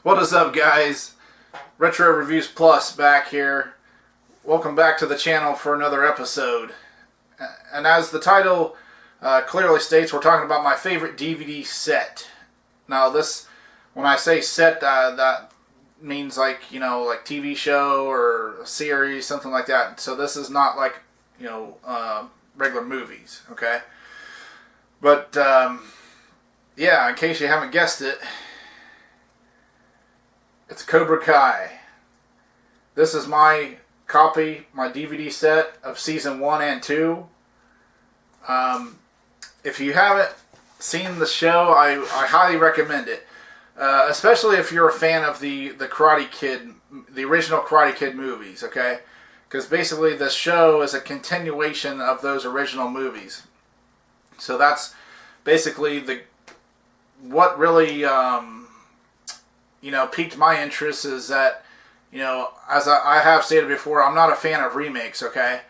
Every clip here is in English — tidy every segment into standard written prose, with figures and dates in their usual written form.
What is up, guys? Retro Reviews Plus back here. Welcome back to the channel for another episode. And as the title clearly states, we're talking about my favorite DVD set. Now this, when I say set, that means like TV show or a series, something like that. So this is not like regular movies, okay? But yeah, in case you haven't guessed it, it's Cobra Kai. This is my copy, my DVD set of season 1 and 2. If you haven't seen the show, I highly recommend it. Especially if you're a fan of the Karate Kid, the original Karate Kid movies, okay? Because basically this show is a continuation of those original movies. So that's basically what really piqued my interest is that, as I have stated before, I'm not a fan of remakes, okay?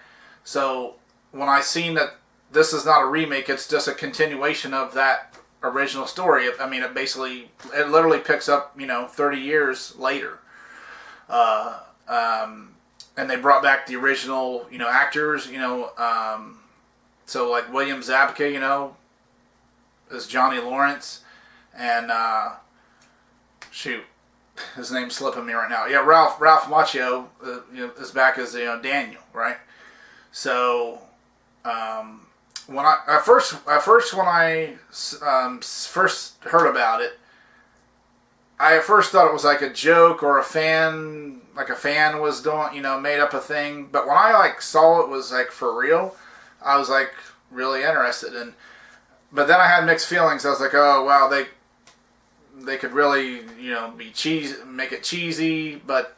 So when I seen that this is not a remake, it's just a continuation of that original story. It literally picks up, 30 years later. And they brought back the original, actors, so like William Zabka, is Johnny Lawrence, and shoot, his name's slipping me right now. Yeah, Ralph Macchio, is back as Daniel, right? So when I first heard about it, I at first thought it was like a joke or a fan was doing, made up a thing. But when I saw it was for real, I was really interested. But then I had mixed feelings. I was like, oh wow, they could really be make it cheesy. But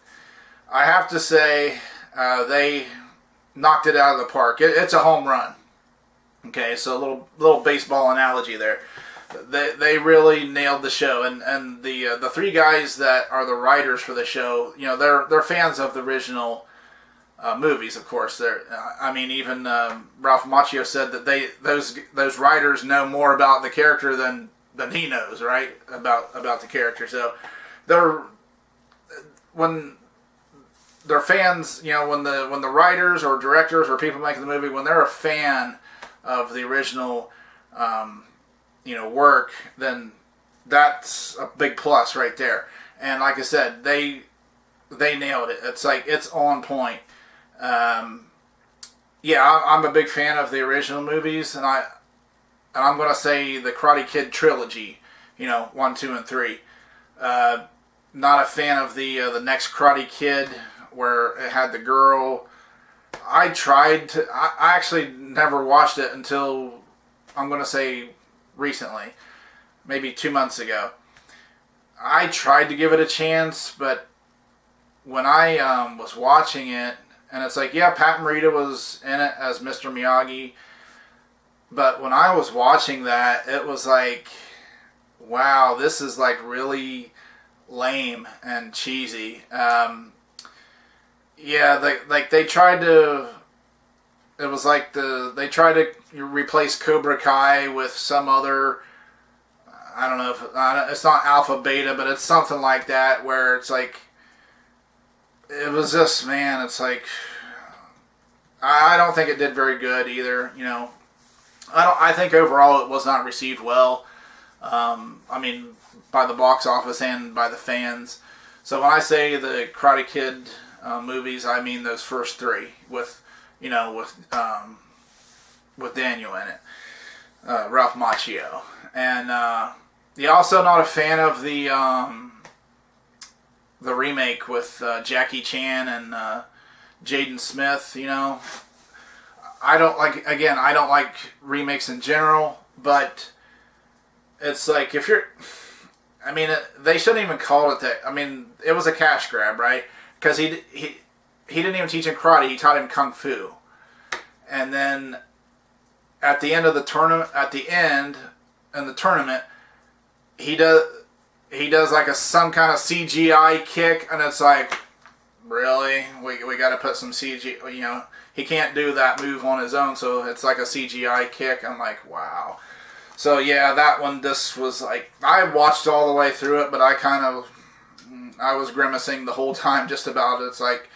I have to say they knocked it out of the park. It's a home run. Okay, so a little baseball analogy there. They really nailed the show, and the three guys that are the writers for the show, they're fans of the original movies, of course. Even Ralph Macchio said that those writers know more about the character than he knows, right? About the character. So when they're fans, when the writers or directors or people making the movie, when they're a fan of the original work, then that's a big plus right there. And like I said, they nailed it. It's on point. Yeah, I'm a big fan of the original movies, and I'm gonna say the Karate Kid trilogy, 1, 2, and 3. Not a fan of the next Karate Kid where it had the girl. I actually never watched it until, I'm gonna say, recently, maybe 2 months ago. I tried to give it a chance, but when I was watching it, and it's Pat Morita was in it as Mr. Miyagi, but when I was watching that, it was wow, this is really lame and cheesy. Yeah, they tried to. It was they tried to replace Cobra Kai with some other. I don't know if it's not Alpha Beta, but it's something like that where it's it was just, man. It's I don't think it did very good either. I think overall it was not received well. By the box office and by the fans. So when I say the Karate Kid movies, I mean those first three with Daniel in it, Ralph Macchio, and you're also not a fan of the remake with Jackie Chan and Jaden Smith. I don't like remakes in general, but it's if you're, they shouldn't even call it that. It was a cash grab, right? Because he didn't even teach him karate. He taught him kung fu. And then at the end of the tournament, he does some kind of CGI kick, and it's really, we got to put some CG. He can't do that move on his own, so it's a CGI kick. I'm wow. So yeah, that one, this was I watched all the way through it, but I kind of I was grimacing the whole time just about it. It's like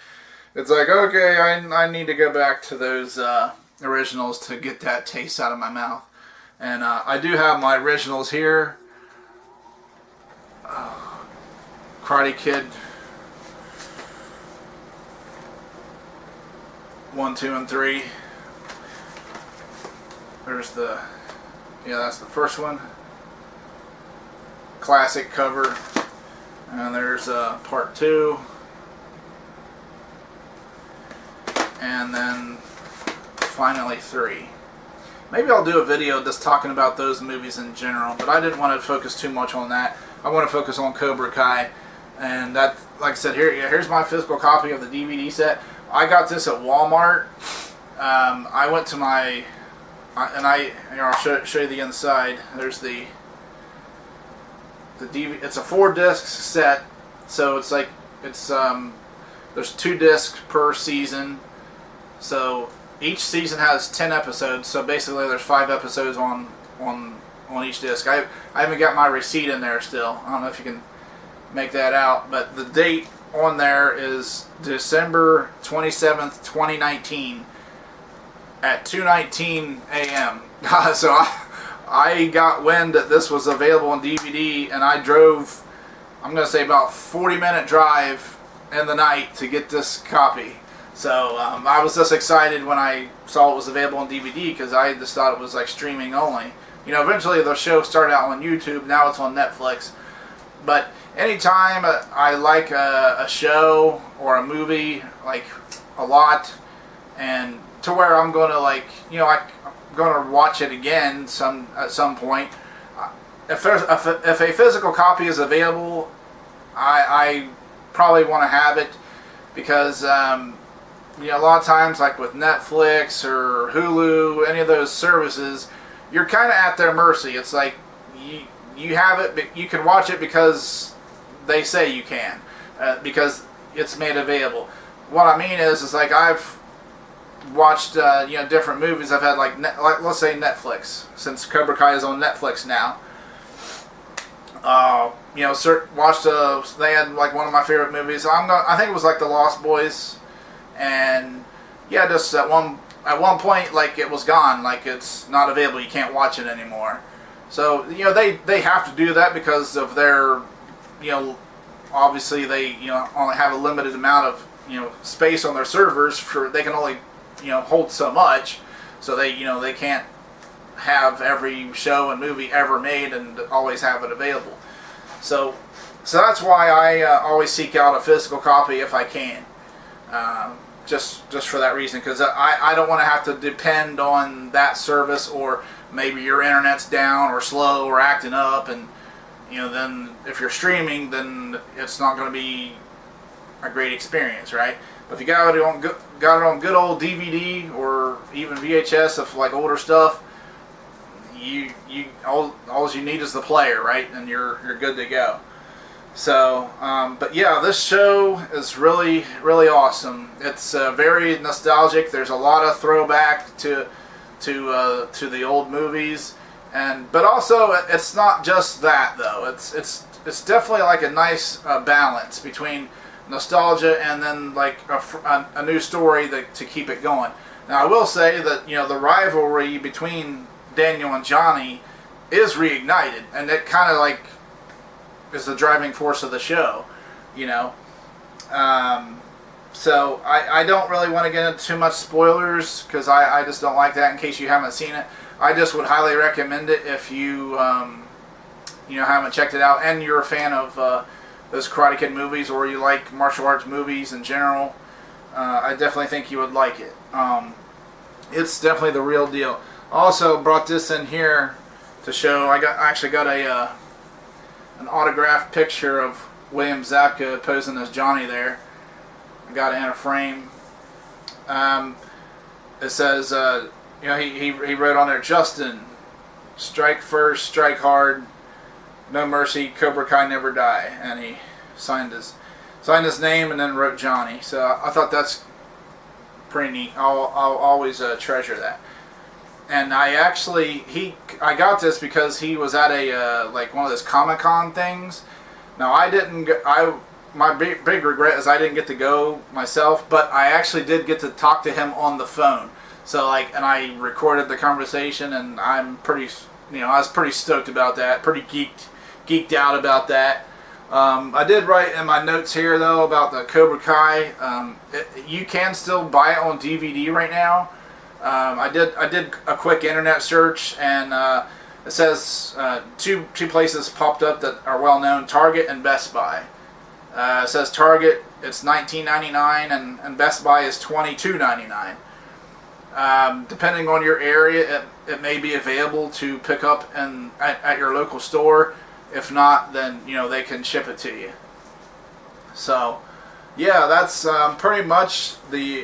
okay, I need to go back to those originals to get that taste out of my mouth. And I do have my originals here. Karate Kid 1, 2, and 3. There's that's the first one. Classic cover. And there's part 2. And then finally 3. Maybe I'll do a video just talking about those movies in general, but I didn't want to focus too much on that. I want to focus on Cobra Kai. And that, like I said, here's my physical copy of the DVD set. I got this at Walmart. I went to my, I'll show you the inside. There's the DVD. It's a 4-disc set, so it's like there's 2 discs per season. So each season has 10 episodes. So basically, there's 5 episodes on each disc. I haven't got my receipt in there still. I don't know if you can make that out, but the date on there is December 27th, 2019 at 2:19 a.m. So I got wind that this was available on DVD, and I drove, I'm going to say about 40-minute drive in the night to get this copy. So I was just excited when I saw it was available on DVD, because I just thought it was like streaming only. You know, eventually the show started out on YouTube, now it's on Netflix. But anytime I like a show or a movie like a lot, and to where I'm going to I'm going to watch it again at some point. If a physical copy is available, I probably want to have it, because a lot of times, like with Netflix or Hulu, any of those services, you're kind of at their mercy. It's like you have it, but you can watch it because they say you can, because it's made available. What I mean is like I've watched different movies. I've had like let's say Netflix, since Cobra Kai is on Netflix now. Watched they had like one of my favorite movies. I think it was like The Lost Boys, and yeah, just at one point, like, it was gone, like it's not available, you can't watch it anymore. So they have to do that because of their obviously they only have a limited amount of space on their servers, for they can only hold so much, so they can't have every show and movie ever made and always have it available. So that's why I always seek out a physical copy if I can, just for that reason, because I don't want to have to depend on that service, or maybe your internet's down or slow or acting up, and then if you're streaming, then it's not going to be a great experience, right? But if you got it on good old DVD or even VHS of like older stuff, all you need is the player, right? And you're good to go. So, but yeah, this show is really, really awesome. It's very nostalgic. There's a lot of throwback to the old movies, but also it's not just that though. It's definitely like a nice balance between nostalgia and then like a new story to keep it going. Now I will say that the rivalry between Daniel and Johnny is reignited, and it kind of like is the driving force of the show, so I don't really want to get into too much spoilers, because I just don't like that. In case you haven't seen it, I just would highly recommend it if you haven't checked it out and you're a fan of those Karate Kid movies, or you like martial arts movies in general. I definitely think you would like it. It's definitely the real deal. Also brought this in here to show. I actually got an autographed picture of William Zabka posing as Johnny there. I got it in a frame. It says, he wrote on there, Justin, strike first, strike hard, no mercy, Cobra Kai never die, and he signed his name and then wrote Johnny. So I thought that's pretty neat. I'll always treasure that. And I got this because he was at a like one of those Comic-Con things. Now I my big regret is I didn't get to go myself, but I actually did get to talk to him on the phone. So like, and I recorded the conversation, and I'm pretty, I was pretty stoked about that, pretty geeked out about that. I did write in my notes here though about the Cobra Kai. You can still buy it on DVD right now. I did a quick internet search, and it says two places popped up that are well known: Target and Best Buy. It says Target, it's $19.99, and Best Buy is $22.99. Depending on your area, it may be available to pick up at your local store. If not, then they can ship it to you. So, yeah, that's pretty much the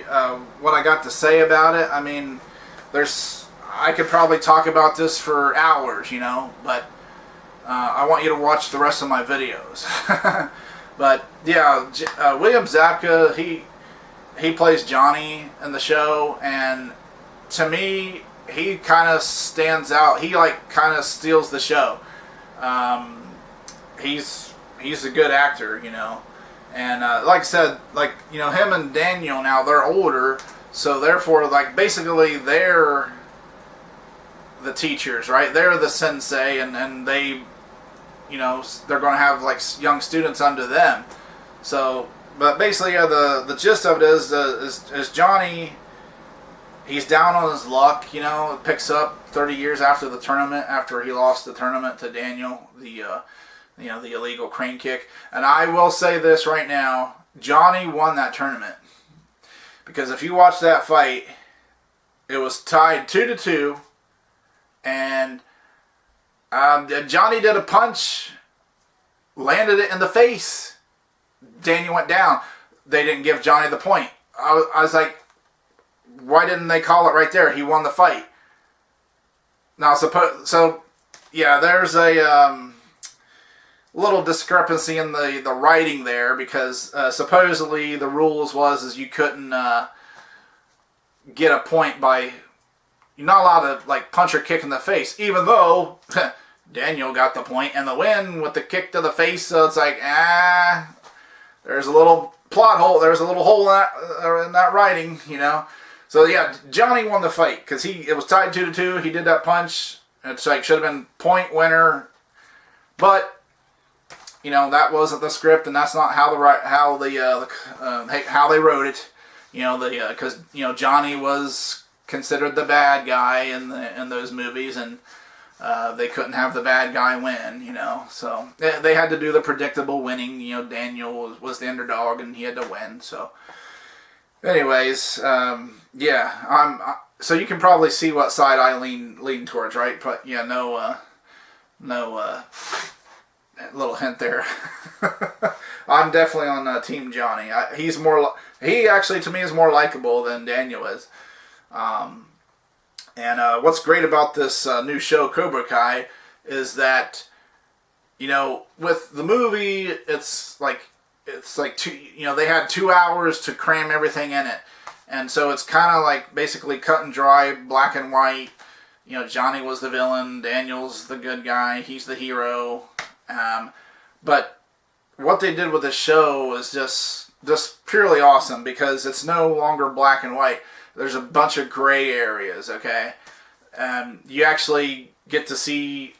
what I got to say about it. I mean, I could probably talk about this for hours, but I want you to watch the rest of my videos. But yeah, William Zabka, he plays Johnny in the show, and to me, he kind of stands out. He kind of steals the show. He's a good actor, and like I said, him and Daniel now, they're older, so therefore, basically they're the teachers, right? They're the sensei, and they, they're going to have young students under them. So, but basically, the gist of it is Johnny. He's down on his luck, it picks up 30 years after the tournament, after he lost the tournament to Daniel, the illegal crane kick. And I will say this right now, Johnny won that tournament. Because if you watch that fight, it was tied 2-2, and Johnny did a punch, landed it in the face. Daniel went down. They didn't give Johnny the point. I was like, why didn't they call it right there? He won the fight. Now, yeah, there's a little discrepancy in the writing there, because supposedly the rules was you couldn't get a point by, you're not allowed to punch or kick in the face, even though Daniel got the point and the win with the kick to the face. So it's there's a little plot hole. There's a little hole in that writing, So yeah, Johnny won the fight because it was tied 2-2. He did that punch. It's should have been point winner, but that wasn't the script, and that's not how they wrote it. Because Johnny was considered the bad guy in those movies, and they couldn't have the bad guy win. So they had to do the predictable winning. Daniel was the underdog, and he had to win. So. Anyways, yeah, so you can probably see what side I lean towards, right? But yeah, no little hint there. I'm definitely on Team Johnny. He actually to me is more likable than Daniel is. And what's great about this new show, Cobra Kai, is that with the movie, it's they had 2 hours to cram everything in it. And so it's kind of basically cut and dry, black and white. Johnny was the villain, Daniel's the good guy, he's the hero. But what they did with the show is just purely awesome, because it's no longer black and white. There's a bunch of gray areas, okay? You actually get to see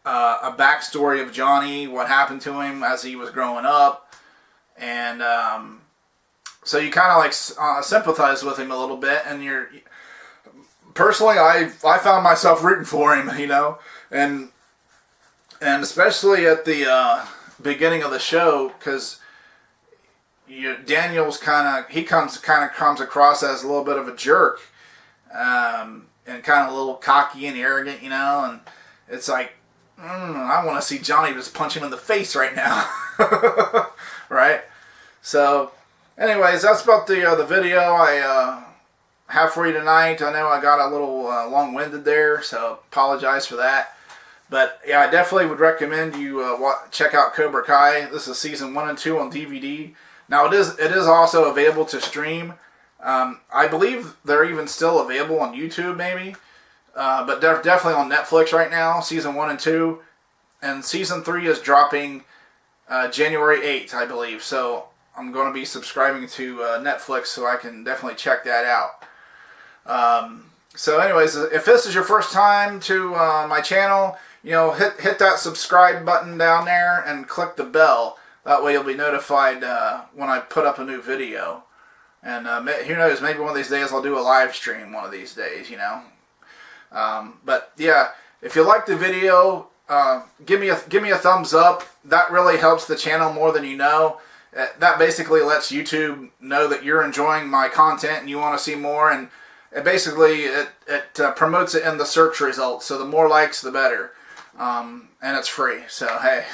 a backstory of Johnny, what happened to him as he was growing up. And so you kind of sympathize with him a little bit, and personally, I found myself rooting for him, and especially at the beginning of the show, because Daniel's comes across as a little bit of a jerk, and kind of a little cocky and arrogant, and it's I want to see Johnny just punch him in the face right now. Right? So, anyways, that's about the video I have for you tonight. I know I got a little long-winded there, so apologize for that. But yeah, I definitely would recommend you check out Cobra Kai. This is season 1 and 2 on DVD. Now it is also available to stream. I believe they're even still available on YouTube, maybe. But they're definitely on Netflix right now, season 1 and 2. And season 3 is dropping January 8th, I believe. So I'm going to be subscribing to Netflix, so I can definitely check that out. So anyways, if this is your first time to my channel, hit that subscribe button down there and click the bell. That way you'll be notified when I put up a new video. And who knows, maybe one of these days I'll do a live stream one of these days, But yeah, if you like the video, give me a thumbs up. That really helps the channel more than you know. That basically lets YouTube know that you're enjoying my content and you want to see more. And it promotes it in the search results. So the more likes, the better. And it's free. So hey.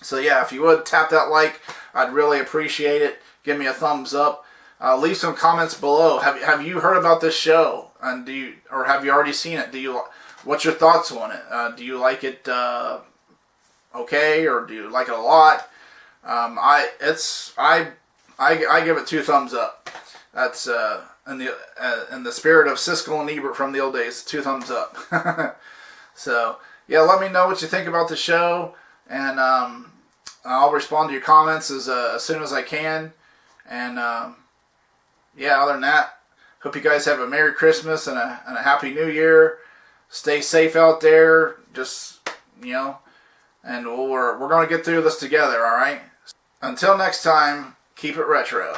So yeah, if you would tap that like, I'd really appreciate it. Give me a thumbs up. Leave some comments below. Have you heard about this show? And have you already seen it? What's your thoughts on it? Do you like it okay, or do you like it a lot? I give it 2 thumbs up. That's in the spirit of Siskel and Ebert from the old days. 2 thumbs up. So yeah, let me know what you think about the show, and I'll respond to your comments as soon as I can. And yeah, other than that, hope you guys have a Merry Christmas and a Happy New Year. Stay safe out there. Just, and we're going to get through this together, all right? Until next time, keep it retro.